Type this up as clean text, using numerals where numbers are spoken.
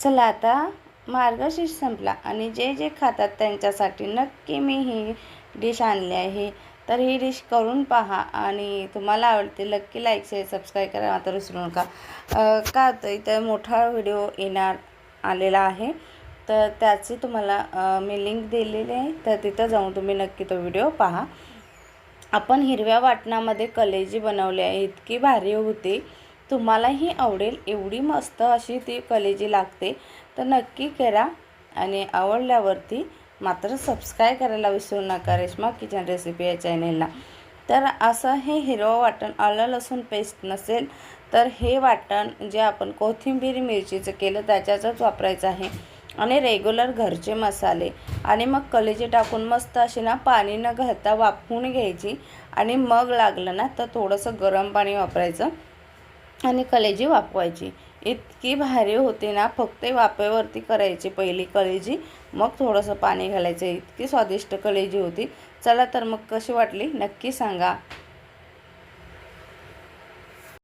चला आता मार्गशीर्ष संपला आणि जे जे खातात त्यांच्यासाठी नक्की मी ही डिश आणली आहे। तर ही डिश करून पहा आणि तुम्हाला आवडते नक्की लाईक शेअर सबस्क्राईब करा मात्र विसरू नका। का होतं इथं मोठा व्हिडिओ आलेला आहे, तर त्याची तुम्हाला मी लिंक दिलेली आहे, तर तिथं जाऊन तुम्ही नक्की तो व्हिडिओ पहा। आपण हिरव्या वाटणामध्ये कलेजी बनवली आहे, इतकी भारी होती, तुम्हालाही आवडेल एवढी मस्त अशी ती कलेजी लागते। तर नक्की करा आणि आवडल्यावरती मात्र सबस्क्राईब करायला विसरू नका रेश्मा किचन रेसिपी या चॅनेलला। तर असं हे हिरवं वाटण आलं लसूण पेस्ट नसेल तर हे वाटण जे आपण कोथिंबीर मिरचीचं केलं त्याच्याच वापरायचं आहे आणि रेग्युलर घरचे मसाले आणि मग कलेजी टाकून मस्त अशी ना पाणी न घालता वाफवून घ्यायची आणि मग लागलं ना तर थोडंसं गरम पाणी वापरायचं आणि कलेजी वाफवायची। इतकी भारी होते ना, फक्त वाफेवरती करायची पहिली कलेजी, मग थोडंसं पाणी घालायचं। इतकी स्वादिष्ट कलेजी होती। चला तर मग कशी वाटली नक्की सांगा।